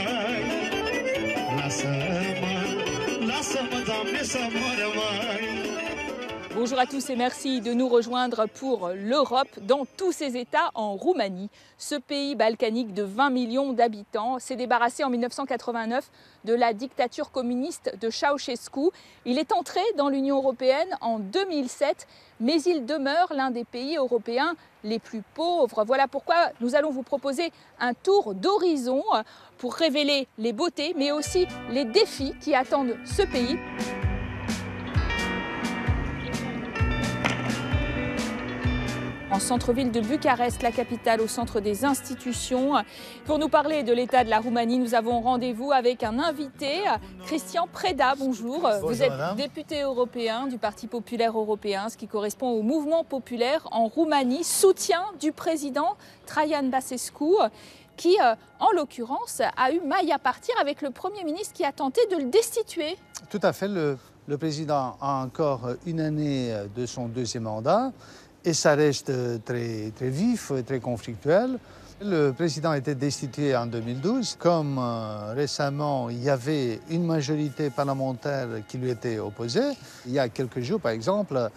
mai. Lasă-mă, Doamne, să mor mai. Bonjour à tous et merci de nous rejoindre pour l'Europe dans tous ses États en Roumanie. Ce pays balkanique de 20 millions d'habitants s'est débarrassé en 1989 de la dictature communiste de Ceausescu. Il est entré dans l'Union européenne en 2007, mais il demeure l'un des pays européens les plus pauvres. Voilà pourquoi nous allons vous proposer un tour d'horizon pour révéler les beautés, mais aussi les défis qui attendent ce pays. En centre-ville de Bucarest, la capitale, au centre des institutions. Pour nous parler de l'état de la Roumanie, nous avons rendez-vous avec un invité, Cristian Preda. Bonjour. Bonjour, vous êtes madame. député européen du Parti populaire européen, ce qui correspond au mouvement populaire en Roumanie, soutien du président Traian Băsescu, qui, en l'occurrence, a eu maille à partir avec le Premier ministre qui a tenté de le destituer. Tout à fait. Le président a encore une année de son deuxième mandat. Et ça reste très vif, très conflictuel. Le président a été destitué en 2012. Comme récemment, il y avait une majorité parlementaire qui lui était opposée. Il y a quelques jours, par exemple,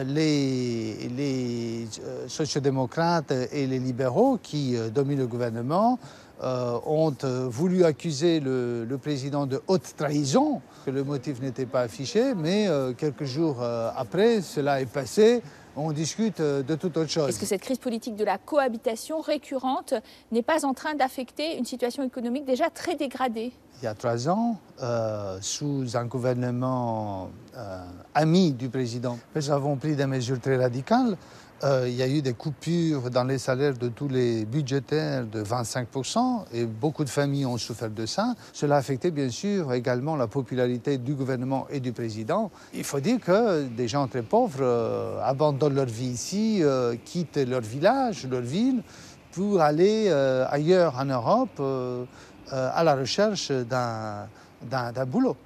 les sociodémocrates et les libéraux qui dominent le gouvernement ont voulu accuser le président de haute trahison, que le motif n'était pas affiché, mais quelques jours après, cela est passé. On discute de toute autre chose. Est-ce que cette crise politique de la cohabitation récurrente n'est pas en train d'affecter une situation économique déjà très dégradée? Il y a 3 ans, sous un gouvernement ami du président, nous avons pris des mesures très radicales. Il y a eu des coupures dans les salaires de tous les budgétaires de 25% et beaucoup de familles ont souffert de ça. Cela a affecté bien sûr également la popularité du gouvernement et du président. Il faut dire que des gens très pauvres abandonnent leur vie ici, quittent leur village, leur ville, pour aller ailleurs en Europe à la recherche d'un boulot.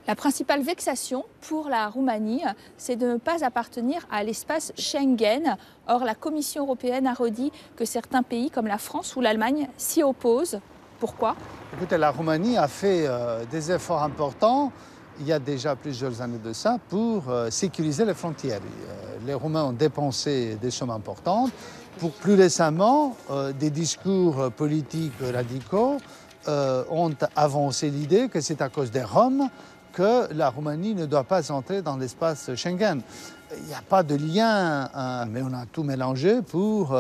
La principale vexation pour la Roumanie, c'est de ne pas appartenir à l'espace Schengen. Or, la Commission européenne a redit que certains pays comme la France ou l'Allemagne s'y opposent. Pourquoi? Écoutez, la Roumanie a fait des efforts importants, il y a déjà plusieurs années de ça, pour sécuriser les frontières. Les Roumains ont dépensé des sommes importantes. Pour plus récemment, des discours politiques radicaux ont avancé l'idée que c'est à cause des Roms que la Roumanie ne doit pas entrer dans l'espace Schengen. Il n'y a pas de lien, mais on a tout mélangé pour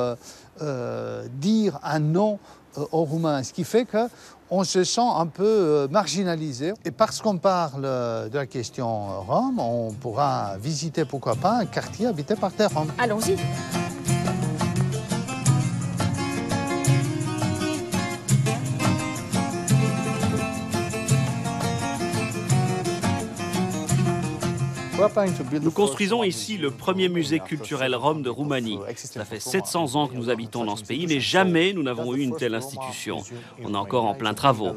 dire un non aux Roumains, ce qui fait qu'on se sent un peu marginalisé. Et parce qu'on parle de la question Rome, on pourra visiter, pourquoi pas, un quartier habité par des Roms. Allons-y. Nous construisons ici le premier musée culturel rom de Roumanie. Ça fait 700 ans que nous habitons dans ce pays, mais jamais nous n'avons eu une telle institution. On est encore en plein travaux.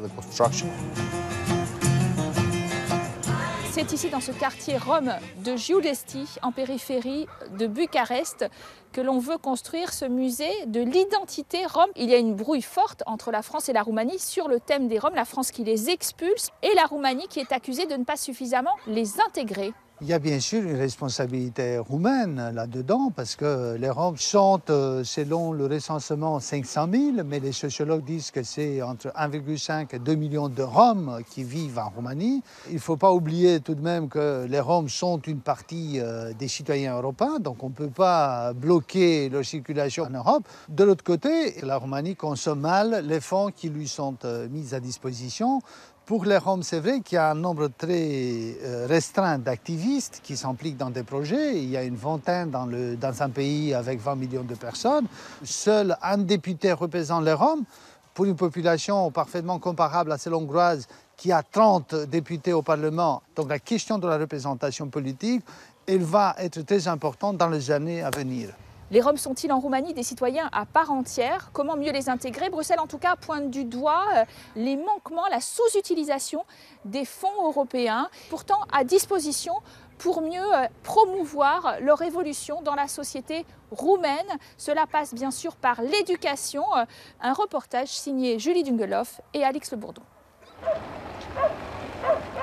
C'est ici, dans ce quartier rom de Giulesti, en périphérie de Bucarest, que l'on veut construire ce musée de l'identité rom. Il y a une brouille forte entre la France et la Roumanie sur le thème des Roms, la France qui les expulse et la Roumanie qui est accusée de ne pas suffisamment les intégrer. Il y a bien sûr une responsabilité roumaine là-dedans, parce que les Roms sont, selon le recensement, 500 000, mais les sociologues disent que c'est entre 1,5 et 2 millions de Roms qui vivent en Roumanie. Il ne faut pas oublier tout de même que les Roms sont une partie des citoyens européens, donc on ne peut pas bloquer leur circulation en Europe. De l'autre côté, la Roumanie consomme mal les fonds qui lui sont mis à disposition. Pour les Roms, c'est vrai qu'il y a un nombre très restreint d'activistes qui s'impliquent dans des projets. Il y a une vingtaine dans un pays avec 20 millions de personnes. Seul un député représente les Roms. Pour une population parfaitement comparable à celle hongroise qui a 30 députés au Parlement. Donc la question de la représentation politique, elle va être très importante dans les années à venir. Les Roms sont-ils en Roumanie des citoyens à part entière? Comment mieux les intégrer? Bruxelles, en tout cas, pointe du doigt les manquements, la sous-utilisation des fonds européens, pourtant à disposition pour mieux promouvoir leur évolution dans la société roumaine. Cela passe bien sûr par l'éducation. Un reportage signé Julie Dungeloff et Alix Le Bourdon.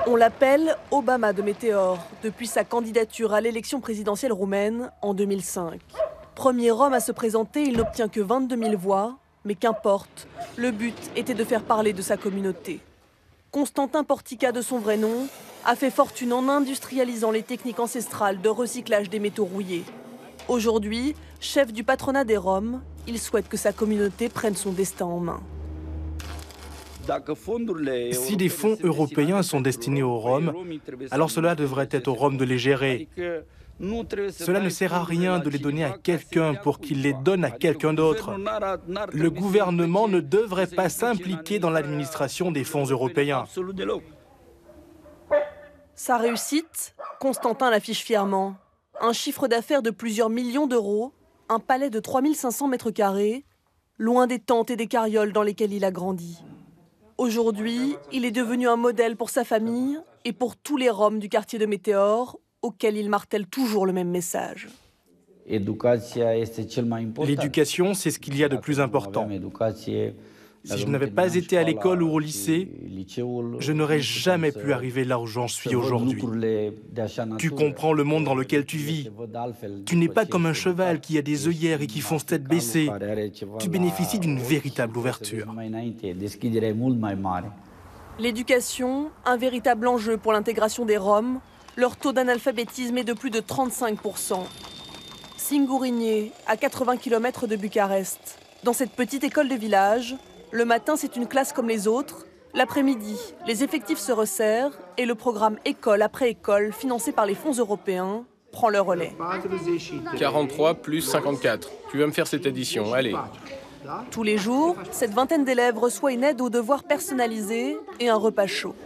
On l'appelle Obama de Météor depuis sa candidature à l'élection présidentielle roumaine en 2005. Premier homme à se présenter, il n'obtient que 22 000 voix, mais qu'importe, le but était de faire parler de sa communauté. Constantin Portica, de son vrai nom, a fait fortune en industrialisant les techniques ancestrales de recyclage des métaux rouillés. Aujourd'hui, chef du patronat des Roms, il souhaite que sa communauté prenne son destin en main. Si des fonds européens sont destinés aux Roms, alors cela devrait être aux Roms de les gérer. Cela ne sert à rien de les donner à quelqu'un pour qu'il les donne à quelqu'un d'autre. Le gouvernement ne devrait pas s'impliquer dans l'administration des fonds européens. Sa réussite, Constantin l'affiche fièrement. Un chiffre d'affaires de plusieurs millions d'euros, un palais de 3500 mètres carrés, loin des tentes et des carrioles dans lesquelles il a grandi. Aujourd'hui, il est devenu un modèle pour sa famille et pour tous les Roms du quartier de Météor, auxquels il martèle toujours le même message. L'éducation, c'est ce qu'il y a de plus important. Si je n'avais pas été à l'école ou au lycée, je n'aurais jamais pu arriver là où j'en suis aujourd'hui. Tu comprends le monde dans lequel tu vis. Tu n'es pas comme un cheval qui a des œillères et qui fonce tête baissée. Tu bénéficies d'une véritable ouverture. L'éducation, un véritable enjeu pour l'intégration des Roms. Leur taux d'analphabétisme est de plus de 35%. Singourigné, à 80 km de Bucarest. Dans cette petite école de village, le matin, c'est une classe comme les autres. L'après-midi, les effectifs se resserrent et le programme école après école, financé par les fonds européens, prend le relais. 43 plus 54. Tu vas me faire cette addition, allez. Tous les jours, cette vingtaine d'élèves reçoit une aide aux devoirs personnalisés et un repas chaud.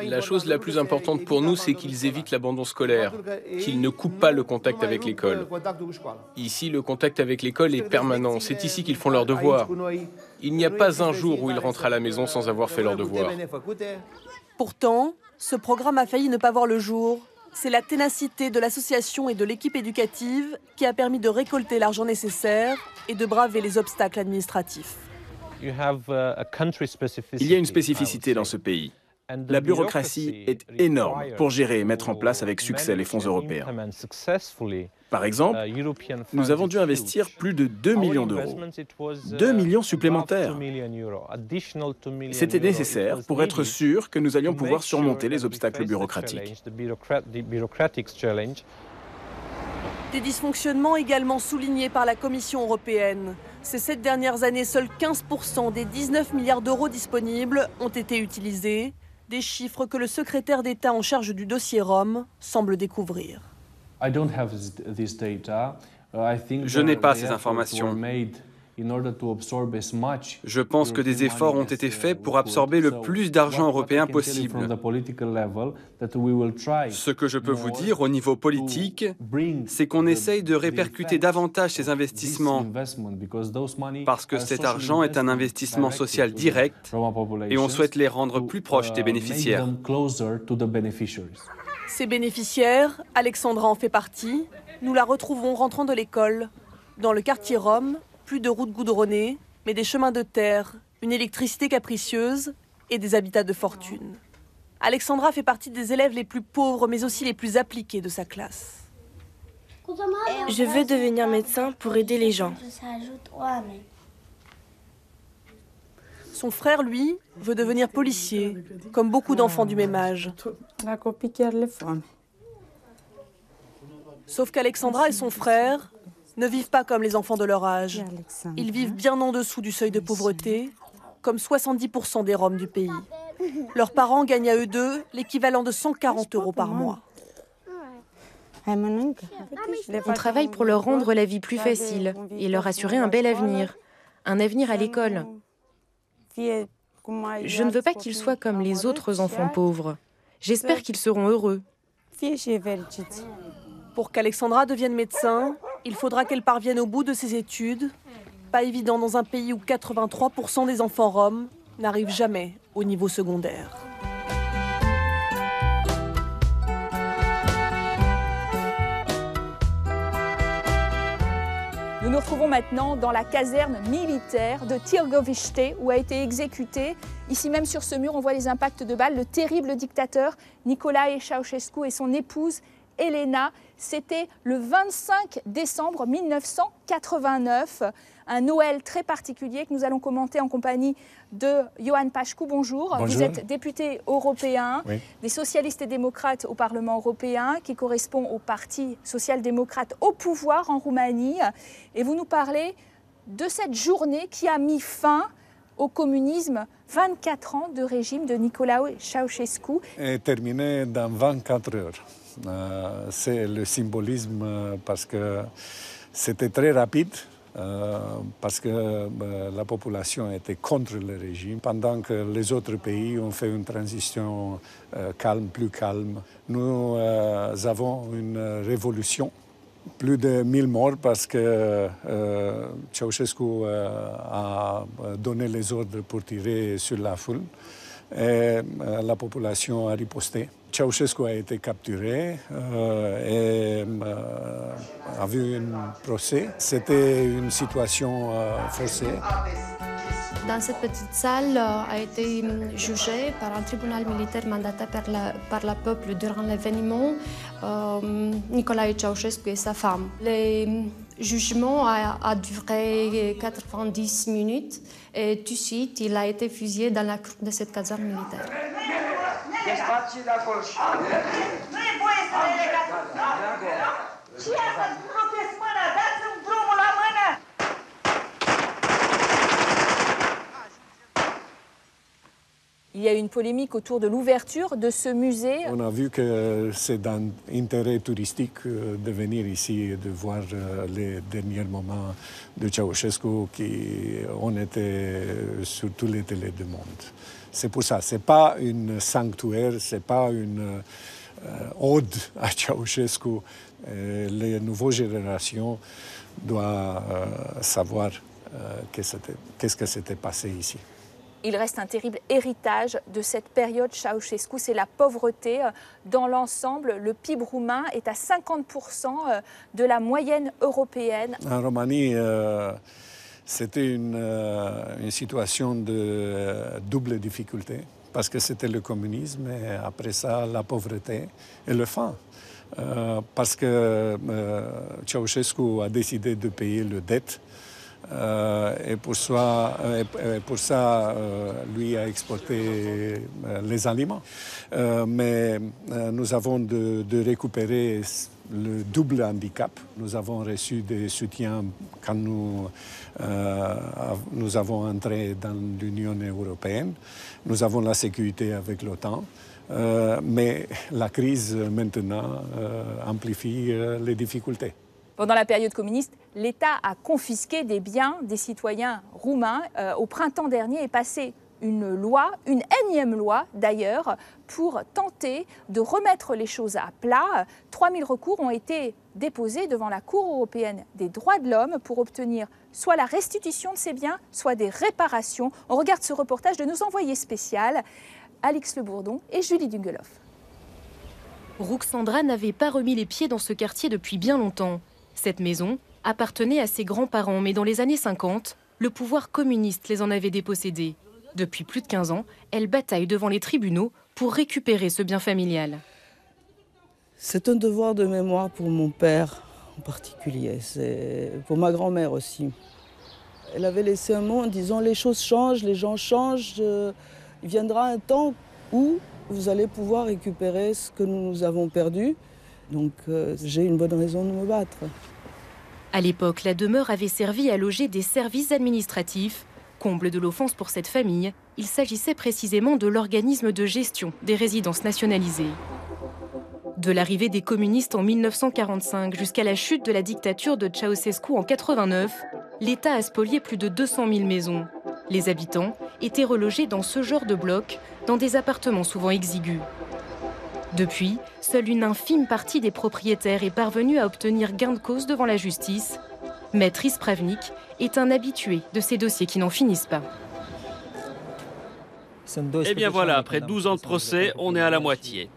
La chose la plus importante pour nous, c'est qu'ils évitent l'abandon scolaire, qu'ils ne coupent pas le contact avec l'école. Ici, le contact avec l'école est permanent. C'est ici qu'ils font leurs devoirs. Il n'y a pas un jour où ils rentrent à la maison sans avoir fait leurs devoirs. Pourtant, ce programme a failli ne pas voir le jour. C'est la ténacité de l'association et de l'équipe éducative qui a permis de récolter l'argent nécessaire et de braver les obstacles administratifs. Il y a une spécificité dans ce pays. La bureaucratie est énorme pour gérer et mettre en place avec succès les fonds européens. Par exemple, nous avons dû investir plus de 2 millions d'euros. 2 millions supplémentaires. C'était nécessaire pour être sûr que nous allions pouvoir surmonter les obstacles bureaucratiques. Des dysfonctionnements également soulignés par la Commission européenne. Ces 7 dernières années, seuls 15% des 19 milliards d'euros disponibles ont été utilisés. Des chiffres que le secrétaire d'État en charge du dossier Rome semble découvrir. Je n'ai pas ces informations. Je pense que des efforts ont été faits pour absorber le plus d'argent européen possible. Ce que je peux vous dire au niveau politique, c'est qu'on essaye de répercuter davantage ces investissements parce que cet argent est un investissement social direct et on souhaite les rendre plus proches des bénéficiaires. Ces bénéficiaires, Alexandra en fait partie. Nous la retrouvons rentrant de l'école. Dans le quartier Rome, plus de routes goudronnées, mais des chemins de terre, une électricité capricieuse et des habitats de fortune. Alexandra fait partie des élèves les plus pauvres, mais aussi les plus appliqués de sa classe. Je veux devenir médecin pour aider les gens. Son frère, lui, veut devenir policier, comme beaucoup d'enfants du même âge. Sauf qu'Alexandra et son frère ne vivent pas comme les enfants de leur âge. Ils vivent bien en dessous du seuil de pauvreté, comme 70% des Roms du pays. Leurs parents gagnent à eux deux l'équivalent de 140 € par mois. On travaille pour leur rendre la vie plus facile et leur assurer un bel avenir à l'école. Je ne veux pas qu'ils soient comme les autres enfants pauvres. J'espère qu'ils seront heureux. Pour qu'Alexandra devienne médecin, il faudra qu'elle parvienne au bout de ses études. Pas évident dans un pays où 83% des enfants roms n'arrivent jamais au niveau secondaire. Nous nous retrouvons maintenant dans la caserne militaire de Târgoviște où a été exécuté Ici même sur ce mur, on voit les impacts de balles. Le terrible dictateur Nicolae Ceausescu et son épouse Elena. C'était le 25 décembre 1989. Un Noël très particulier que nous allons commenter en compagnie de Ioan Pașcu. Bonjour. Bonjour. Vous êtes député européen, oui, des socialistes et démocrates au Parlement européen, qui correspond au Parti social-démocrate au pouvoir en Roumanie. Et vous nous parlez de cette journée qui a mis fin au communisme, 24 ans de régime de Nicolae Ceausescu. est terminé dans 24 heures. C'est le symbolisme parce que c'était très rapide. Parce que la population était contre le régime, pendant que les autres pays ont fait une transition calme, plus calme. Nous avons une révolution, plus de 1000 morts parce que Ceausescu a donné les ordres pour tirer sur la foule et la population a riposté. Ceausescu a été capturé et a vu un procès. C'était une situation forcée. Dans cette petite salle a été jugé par un tribunal militaire mandaté par le peuple durant l'événement Nicolae Ceausescu et sa femme. Le jugement a duré 90 minutes et tout de suite il a été fusillé dans la cour de cette caserne militaire. Il y a eu une polémique autour de l'ouverture de ce musée. On a vu que c'est d'un intérêt touristique de venir ici et de voir les derniers moments de Ceausescu qui ont été sur toutes les télés du monde. C'est pour ça, ce n'est pas un sanctuaire, ce n'est pas une ode à Ceausescu. Les nouvelles générations doivent savoir qu'est-ce que s'était passé ici. Il reste un terrible héritage de cette période Ceausescu, c'est la pauvreté. Dans l'ensemble, le PIB roumain est à 50% de la moyenne européenne. En Roumanie, c'était une situation de double difficulté, parce que c'était le communisme et après ça, la pauvreté et le faim. Parce que Ceausescu a décidé de payer le dette. Et pour ça, lui a exporté les aliments. Mais nous avons de récupérer le double handicap. Nous avons reçu des soutiens quand nous avons entré dans l'Union européenne. Nous avons la sécurité avec l'OTAN. Mais la crise maintenant amplifie les difficultés. Pendant la période communiste, l'État a confisqué des biens des citoyens roumains. Au printemps dernier est passée une loi, une énième loi d'ailleurs, pour tenter de remettre les choses à plat. 3000 recours ont été déposés devant la Cour européenne des droits de l'homme pour obtenir soit la restitution de ces biens, soit des réparations. On regarde ce reportage de nos envoyés spéciaux, Alix Le Bourdon et Julie Dungeloff. Ruxandra n'avait pas remis les pieds dans ce quartier depuis bien longtemps. Cette maison appartenait à ses grands-parents, mais dans les années 50, le pouvoir communiste les en avait dépossédés. Depuis plus de 15 ans, elle bataille devant les tribunaux pour récupérer ce bien familial. C'est un devoir de mémoire pour mon père en particulier, c'est pour ma grand-mère aussi. Elle avait laissé un mot en disant « les choses changent, les gens changent, il viendra un temps où vous allez pouvoir récupérer ce que nous avons perdu ». Donc j'ai une bonne raison de me battre. À l'époque, la demeure avait servi à loger des services administratifs. Comble de l'offense pour cette famille, il s'agissait précisément de l'organisme de gestion des résidences nationalisées. De l'arrivée des communistes en 1945 jusqu'à la chute de la dictature de Ceausescu en 1989, l'État a spolié plus de 200 000 maisons. Les habitants étaient relogés dans ce genre de blocs, dans des appartements souvent exigus. Depuis, seule une infime partie des propriétaires est parvenue à obtenir gain de cause devant la justice. Maître Ispravnik est un habitué de ces dossiers qui n'en finissent pas. Eh bien voilà, après 12 ans de procès, on est à la moitié.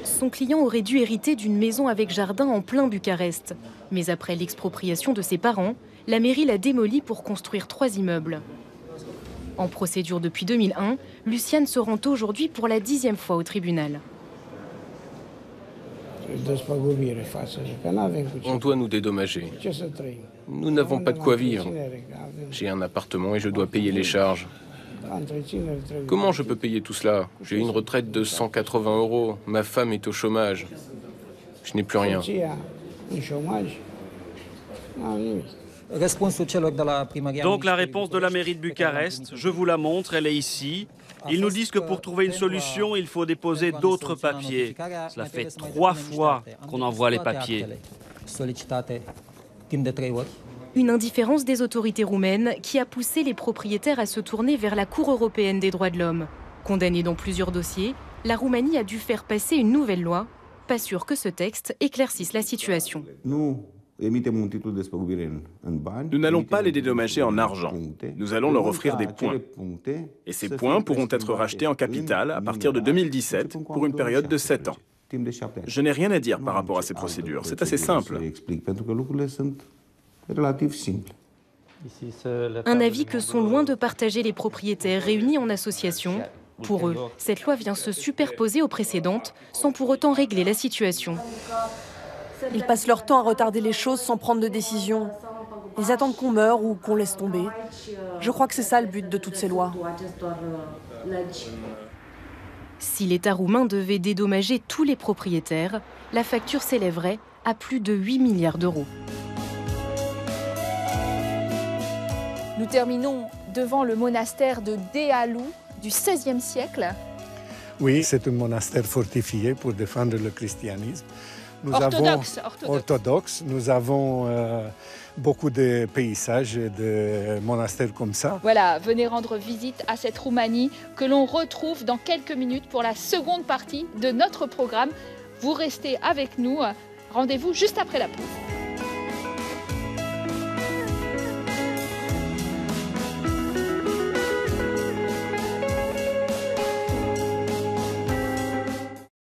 Son client aurait dû hériter d'une maison avec jardin en plein Bucarest. Mais après l'expropriation de ses parents, la mairie l'a démolie pour construire 3 immeubles. En procédure depuis 2001, Lucian se rend aujourd'hui pour la 10e fois au tribunal. On doit nous dédommager. Nous n'avons pas de quoi vivre. J'ai un appartement et je dois payer les charges. Comment je peux payer tout cela? J'ai une retraite de 180 €. Ma femme est au chômage. Je n'ai plus rien. Donc la réponse de la mairie de Bucarest, je vous la montre, elle est ici. Ils nous disent que pour trouver une solution, il faut déposer d'autres papiers. Cela fait 3 fois qu'on envoie les papiers. Une indifférence des autorités roumaines qui a poussé les propriétaires à se tourner vers la Cour européenne des droits de l'homme. Condamnée dans plusieurs dossiers, la Roumanie a dû faire passer une nouvelle loi. Pas sûr que ce texte éclaircisse la situation. Nous n'allons pas les dédommager en argent. Nous allons leur offrir des points. Et ces points pourront être rachetés en capital à partir de 2017 pour une période de 7 ans. Je n'ai rien à dire par rapport à ces procédures. C'est assez simple. Un avis que sont loin de partager les propriétaires réunis en association. Pour eux, cette loi vient se superposer aux précédentes sans pour autant régler la situation. Ils passent leur temps à retarder les choses sans prendre de décision. Ils attendent qu'on meure ou qu'on laisse tomber. Je crois que c'est ça le but de toutes ces lois. Si l'État roumain devait dédommager tous les propriétaires, la facture s'élèverait à plus de 8 milliards d'euros. Nous terminons devant le monastère de Dealu du XVIe siècle. Oui, c'est un monastère fortifié pour défendre le christianisme. Orthodoxe. Nous avons beaucoup de paysages et de monastères comme ça. Voilà, venez rendre visite à cette Roumanie que l'on retrouve dans quelques minutes pour la seconde partie de notre programme. Vous restez avec nous. Rendez-vous juste après la pause.